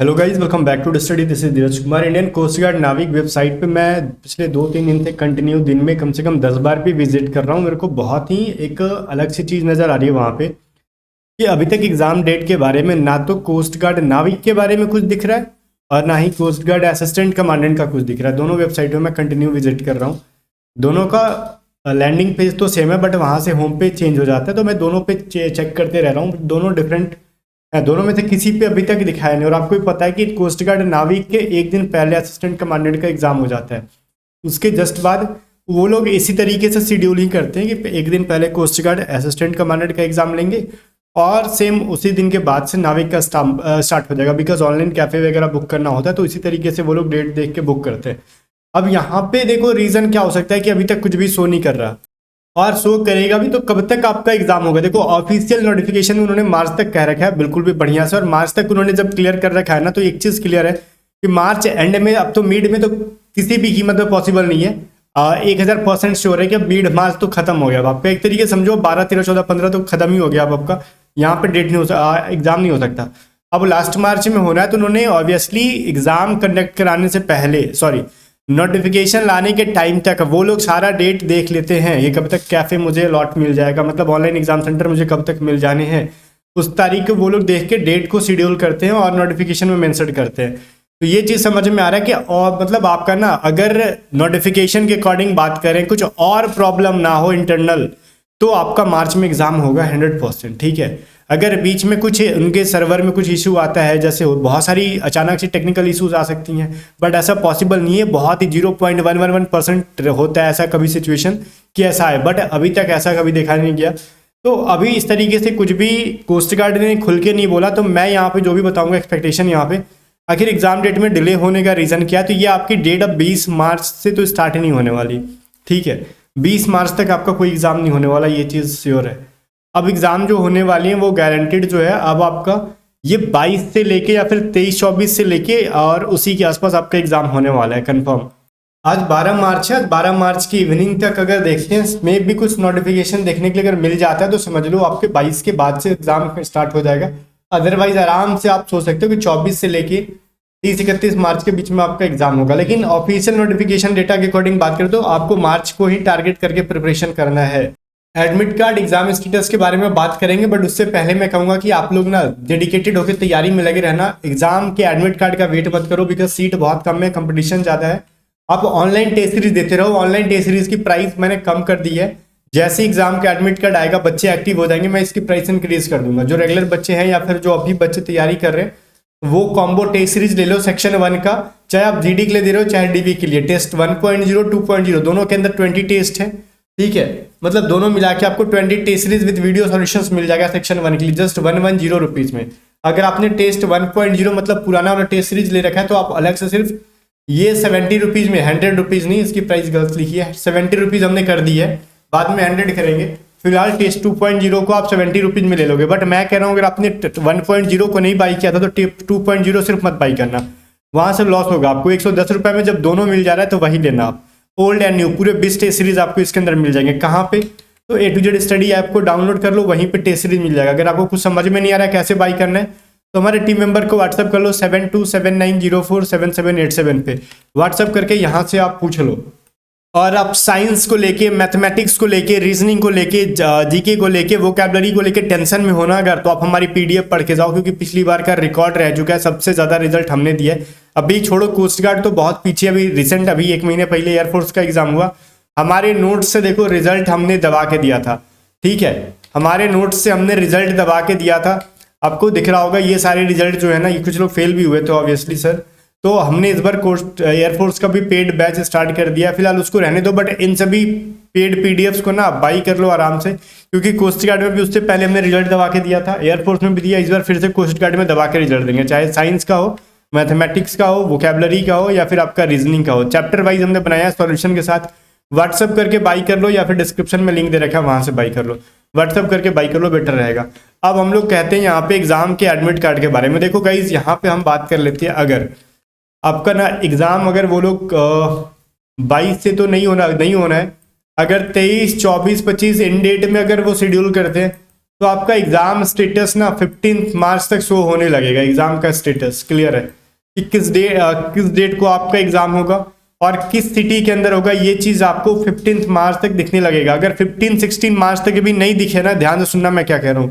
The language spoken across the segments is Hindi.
Hello guys, welcome back to study. This is Dheeraj Kumar. Indian Coast Guard नाविक वेबसाइट पे मैं पिछले 2-3 दिन से कंटिन्यू दिन में कम से कम 10 बार भी विजिट कर रहा हूँ। मेरे को बहुत ही एक अलग सी चीज़ नज़र आ रही है वहाँ पे कि अभी तक एग्ज़ाम डेट के बारे में ना तो कोस्ट गार्ड नाविक के बारे में कुछ दिख रहा है और ना ही कोस्ट गार्ड असिस्टेंट कमांडेंट का कुछ दिख रहा है। दोनों वेबसाइटों में कंटिन्यू विजिट कर रहा हूँ। दोनों का लैंडिंग पेज तो सेम है, बट वहाँ से होम पेज चेंज हो जाता है। तो मैं दोनों पे चेक करते रह रहा हूँ। दोनों डिफरेंट, दोनों में से किसी पे अभी तक दिखाया नहीं। और आपको भी पता है कि कोस्ट गार्ड नाविक के एक दिन पहले असिस्टेंट कमांडेंट का एग्जाम हो जाता है। उसके जस्ट बाद वो लोग इसी तरीके से शेड्यूल ही करते हैं कि एक दिन पहले कोस्ट गार्ड असिस्टेंट कमांडेंट का एग्जाम लेंगे और सेम उसी दिन के बाद से नाविक का स्टार्ट हो जाएगा। बिकॉज ऑनलाइन कैफे वगैरह बुक करना होता है, तो इसी तरीके से वो लोग डेट देख के बुक करते हैं। अब यहाँ पे देखो रीज़न क्या हो सकता है कि अभी तक कुछ भी शो नहीं कर रहा और शो करेगा भी तो कब तक आपका एग्जाम होगा। देखो ऑफिशियल नोटिफिकेशन उन्होंने मार्च तक कह रखा है, बिल्कुल भी बढ़िया से। और मार्च तक उन्होंने जब क्लियर कर रखा है ना, तो एक चीज़ क्लियर है कि मार्च एंड में, अब तो मिड में तो किसी भी कीमत में पॉसिबल नहीं है। 1000% श्योर है कि अब मिड मार्च तो खत्म हो गया। अब आपका एक तरीके समझो 12, 13, 14, 15 तो खत्म ही हो गया। अब आपका यहाँ पे डेट नहीं हो एग्जाम नहीं हो सकता। अब लास्ट मार्च में होना है, तो उन्होंने ऑब्वियसली एग्जाम कंडक्ट कराने से पहले, सॉरी, नोटिफिकेशन लाने के टाइम तक वो लोग सारा डेट देख लेते हैं। ये कब तक कैफ़े मुझे अलॉट मिल जाएगा, मतलब ऑनलाइन एग्जाम सेंटर मुझे कब तक मिल जाने हैं, उस तारीख को वो लोग देख के डेट को शेड्यूल करते हैं और नोटिफिकेशन में मेंशन करते हैं। तो ये चीज़ समझ में आ रहा है कि और मतलब आपका ना, अगर नोटिफिकेशन के अकॉर्डिंग बात करें, कुछ और प्रॉब्लम ना हो इंटरनल, तो आपका मार्च में एग्जाम होगा 100%। ठीक है। अगर बीच में कुछ उनके सर्वर में कुछ इशू आता है, जैसे बहुत सारी अचानक से टेक्निकल इश्यूज आ सकती हैं, बट ऐसा पॉसिबल नहीं है। बहुत ही 0.111% होता है ऐसा कभी सिचुएशन कि ऐसा है, बट अभी तक ऐसा कभी देखा नहीं गया। तो अभी इस तरीके से कुछ भी कोस्ट गार्ड ने खुल के नहीं बोला। तो मैं यहाँ पे जो भी बताऊंगा एक्सपेक्टेशन यहाँ पे, आखिर एग्जाम डेट में डिले होने का रीज़न क्या है। तो ये आपकी डेट अब 20 मार्च से तो स्टार्ट ही नहीं होने वाली। ठीक है, 20 मार्च तक आपका कोई एग्ज़ाम नहीं होने वाला, ये चीज़ श्योर है। अब एग्ज़ाम जो होने वाली हैं वो गारंटेड जो है, अब आपका ये 22 से लेके या फिर 23-24 से लेके और उसी के आसपास आपका एग्ज़ाम होने वाला है कंफर्म। आज 12 मार्च है। 12 मार्च की इवनिंग तक अगर देखते हैं, में भी कुछ नोटिफिकेशन देखने के लिए अगर मिल जाता है, तो समझ लो आपके 22 के बाद से एग्ज़ाम स्टार्ट हो जाएगा। अदरवाइज आराम से आप सोच सकते हो कि 24 से लेके 30-31 मार्च के बीच में आपका एग्जाम होगा। लेकिन ऑफिशियल नोटिफिकेशन डेटा के अकॉर्डिंग बात करें तो आपको मार्च को ही टारगेट करके प्रिपरेशन करना है। एडमिट कार्ड एग्जाम स्टेटस के बारे में बात करेंगे, बट उससे पहले मैं कहूँगा कि आप लोग ना डेडिकेटेड होकर तैयारी में लगे रहना। एग्जाम के एडमिट कार्ड का वेट मत करो, बिकॉज सीट बहुत कम है, कंपटीशन ज़्यादा है। आप ऑनलाइन टेस्ट सीरीज देते रहो। ऑनलाइन टेस्ट सीरीज की प्राइस मैंने कम कर दी है। जैसे एग्जाम का एडमिट कार्ड आएगा, बच्चे एक्टिव हो जाएंगे, मैं इसकी प्राइस इंक्रीज कर दूंगा। जो रेगुलर बच्चे हैं या फिर जो अभी बच्चे तैयारी कर रहे हैं, वो कॉम्बो टेस्ट सीरीज ले लो सेक्शन 1 का, चाहे आप जीडी के लिए दे रहे हो चाहे डीबी के लिए। टेस्ट 1.0 2.0 दोनों के अंदर 20 टेस्ट है। ठीक है, मतलब दोनों मिला के आपको 20 test series with video solutions मिल जाएगा सेक्शन 1 के लिए, जस्ट 110 रुपीज़ में। अगर आपने टेस्ट 1.0 मतलब पुराना वाला टेस्ट सीरीज ले रखा है, तो आप अलग से सिर्फ ये 70 रुपीज़ में, 100 रुपीज़ नहीं, इसकी प्राइस गलत लिखी है, 70 रुपीज़ हमने कर दी है, बाद में 100 करेंगे। फिलहाल टेस्ट 2.0 को आप 70 रुपीज़ में ले लोगे। बट मैं कह रहा हूँ अगर आपने 1.0 को नहीं बाई किया था, तो 2.0 सिर्फ मत बाई करना, वहाँ से लॉस होगा आपको। 110 रुपये में जब दोनों मिल जा रहा है तो वही लेना आप। ओल्ड एंड न्यू पूरे 20 टेस्ट सीरीज आपको इसके अंदर मिल जाएंगे। कहाँ पे? तो A to Z study app को डाउनलोड कर लो, वहीं पे टेस्ट सीरीज मिल जाएगा। अगर आपको कुछ समझ में नहीं आ रहा है कैसे बाई करना है, तो हमारे टीम मेंबर को व्हाट्सअप कर लो 7279047787 पे। व्हाट्सअप करके यहाँ से आप पूछ लो। और आप साइंस को लेके, मैथमेटिक्स को लेके, रीजनिंग को लेके, जीके को लेके, वोकैबलरी को लेके टेंशन में होना अगर, तो आप हमारी पीडीएफ पढ़ के जाओ, क्योंकि पिछली बार का रिकॉर्ड रह चुका है, सबसे ज़्यादा रिजल्ट हमने दिया है। अभी छोड़ो कोस्ट गार्ड तो बहुत पीछे, अभी रिसेंट अभी 1 महीने पहले एयरफोर्स का एग्जाम हुआ। हमारे नोट्स से देखो रिजल्ट हमने दबा के दिया था। ठीक है, हमारे नोट्स से हमने रिजल्ट दबा के दिया था। आपको दिख रहा होगा ये सारे रिजल्ट जो है ना, ये कुछ लोग फेल भी हुए थे ऑब्वियसली सर। तो हमने इस बार कोस्ट एयरफोर्स का भी पेड बैच स्टार्ट कर दिया। फिलहाल उसको रहने दो, बट इन सभी पेड पीडीएफ्स को ना बाई कर लो आराम से, क्योंकि कोस्ट गार्ड में भी उससे पहले हमने रिजल्ट दबा के दिया था, एयरफोर्स में भी दिया, इस बार फिर से कोस्ट गार्ड में दबा के रिजल्ट देंगे। चाहे साइंस का हो, मैथमेटिक्स का हो, वोकैबलरी का हो, या फिर आपका रीजनिंग का हो, चैप्टर वाइज हमने बनाया सॉल्यूशन के साथ। व्हाट्सअप करके बाई कर लो, या फिर डिस्क्रिप्शन में लिंक दे रखा है, वहाँ से बाई कर लो। व्हाट्सअप करके बाई कर लो, बेटर रहेगा। अब हम लोग कहते हैं यहाँ पे एग्जाम के एडमिट कार्ड के बारे में। देखो गाइज, यहाँ पे हम बात कर लेते हैं, अगर आपका ना एग्ज़ाम अगर वो लोग 22 से तो नहीं होना है, अगर 23, 24, 25 इन डेट में अगर वो शेड्यूल करते हैं, तो आपका एग्जाम स्टेटस ना 15 मार्च तक शो होने लगेगा। एग्जाम का स्टेटस क्लियर है कि किस डेट को आपका एग्जाम होगा और किस सिटी के अंदर होगा, ये चीज आपको 15 मार्च तक दिखने लगेगा। अगर 15-16 मार्च तक भी नहीं दिखे ना, ध्यान से सुनना मैं क्या कह रहा हूँ,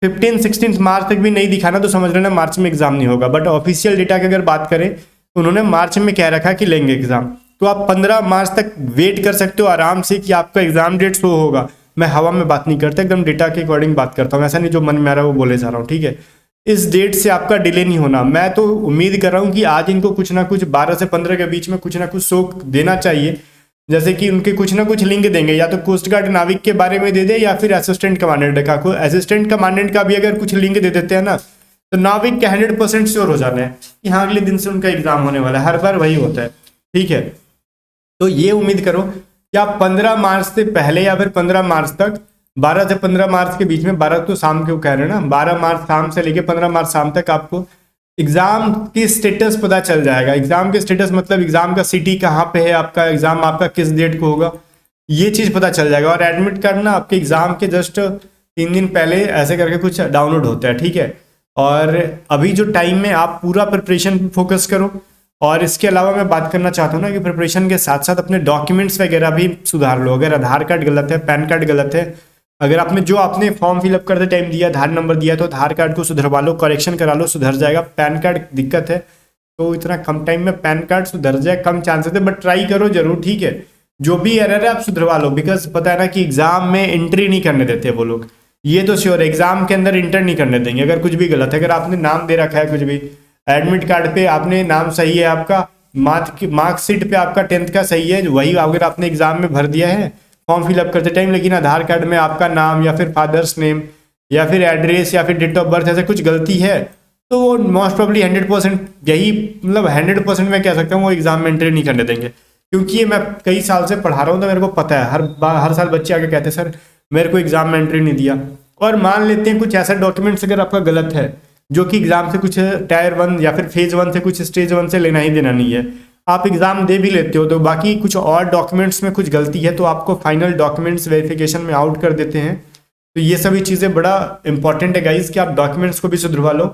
15-16 मार्च तक भी नहीं दिखा ना तो समझ लेना मार्च में एग्जाम नहीं होगा। बट ऑफिशियल डेटा की अगर बात करें, उन्होंने मार्च में कह रखा कि लेंगे एग्जाम, तो आप 15 मार्च तक वेट कर सकते हो आराम से कि आपका एग्जाम डेट शो होगा। मैं हवा में बात नहीं करता, एकदम डेटा के अकॉर्डिंग बात करता हूँ, ऐसा नहीं जो मन में आ रहा है वो बोले जा रहा हूँ, ठीक है। इस डेट से आपका डिले नहीं होना। मैं तो उम्मीद कर रहा हूँ कि आज इनको कुछ ना कुछ 12 से 15 के बीच में कुछ ना कुछ शो देना चाहिए, जैसे कि उनके कुछ ना कुछ लिंक देंगे, या तो कोस्ट गार्ड नाविक के बारे में दे दे या फिर असिस्टेंट कमांडेंट का। कोई असिस्टेंट कमांडेंट का भी अगर कुछ लिंक दे देते हैं ना, तो नाविक का 100% श्योर हो जाना है कि हाँ अगले दिन से उनका एग्जाम होने वाला है। हर बार वही होता है, ठीक है। तो ये उम्मीद करो कि आप 15 मार्च से पहले या फिर 15 मार्च तक, 12 से 15 मार्च के बीच में, 12 तो शाम को कह रहे हैं ना, 12 मार्च शाम से लेके 15 मार्च शाम तक आपको एग्जाम की स्टेटस पता चल जाएगा। एग्जाम के स्टेटस मतलब एग्जाम का सिटी कहाँ पे है, आपका एग्जाम आपका किस डेट को होगा, ये चीज पता चल जाएगा। और एडमिट कार्ड ना आपके एग्जाम के जस्ट 3 दिन पहले ऐसे करके कुछ डाउनलोड होता है, ठीक है। और अभी जो टाइम में आप पूरा प्रिपरेशन पे फोकस करो। और इसके अलावा मैं बात करना चाहता हूँ ना कि प्रिपरेशन के साथ साथ अपने डॉक्यूमेंट्स वगैरह भी सुधार लो। अगर आधार कार्ड गलत है, पैन कार्ड गलत है, अगर आपने फॉर्म फिलअप करते टाइम दिया, आधार नंबर दिया, तो आधार कार्ड को सुधरवा लो, करेक्शन करा लो, सुधर जाएगा। पैन कार्ड दिक्कत है तो इतना कम टाइम में पैन कार्ड सुधर जाए, कम चांसेस है, बट ट्राई करो जरूर, ठीक है। जो भी एरर है आप सुधरवा लो, बिकॉज पता है ना कि एग्जाम में एंट्री नहीं करने देते वो लोग, ये तो श्योर है, एग्जाम के अंदर इंटर नहीं करने देंगे अगर कुछ भी गलत है। अगर आपने नाम दे रखा है कुछ भी, एडमिट कार्ड पे आपने नाम सही है आपका, मार्कशीट पे आपका 10th का सही है, वही अगर आपने एग्जाम में भर दिया है फॉर्म फिलअप करते टाइम, लेकिन आधार कार्ड में आपका नाम या फिर फादर्स नेम या फिर एड्रेस या फिर डेट ऑफ बर्थ ऐसे कुछ गलती है, तो वो मोस्ट प्रोबेबली 100% यही, मतलब 100% मैं कह सकता हूँ वो एग्जाम में एंट्री नहीं करने देंगे। क्योंकि ये मैं कई साल से पढ़ा रहा हूँ तो मेरे को पता है, हर साल बच्चे आके कहते हैं सर मेरे को एग्जाम में एंट्री नहीं दिया। और मान लेते हैं कुछ ऐसा डॉक्यूमेंट्स अगर आपका गलत है जो कि एग्जाम से कुछ टायर 1 या फिर फेज 1 से कुछ स्टेज 1 से लेना ही देना नहीं है, आप एग्जाम दे भी लेते हो तो बाकी कुछ और डॉक्यूमेंट्स में कुछ गलती है तो आपको फाइनल डॉक्यूमेंट्स वेरिफिकेशन में आउट कर देते हैं। तो ये सभी चीज़ें बड़ा इंपॉर्टेंट है गाइज कि आप डॉक्यूमेंट्स को भी सुधरवा लो,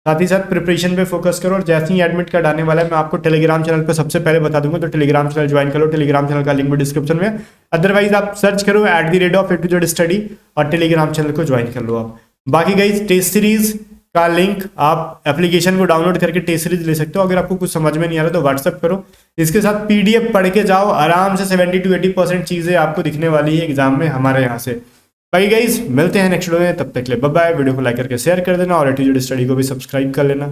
साथ ही साथ प्रिपरेशन पे फोकस करो। और जैसे ही एडमिट कार्ड आने वाला है मैं आपको टेलीग्राम चैनल पे सबसे पहले बता दूंगा, तो टेलीग्राम चैनल ज्वाइन करो। टेलीग्राम चैनल का लिंक भी डिस्क्रिप्शन में, अदरवाइज आप सर्च करो @A2Z स्टडी और टेलीग्राम चैनल को ज्वाइन कर लो आप। बाकी गाइज टेस्ट सीरीज का लिंक आप एप्लीकेशन को डाउनलोड करके टेस्ट सीरीज ले सकते हो। अगर आपको कुछ समझ में नहीं आ रहा तो व्हाट्सअप करो, इसके साथ PDF पढ़ के जाओ, आराम से 70-80% चीज़ें आपको दिखने वाली है एग्जाम में हमारे यहाँ से। बाकी गाइज मिलते हैं नेक्स्ट वीडियो में, तब तक के लिए बाय बाय। वीडियो को लाइक करके शेयर कर देना और A2Z स्टडी को भी सब्सक्राइब कर लेना।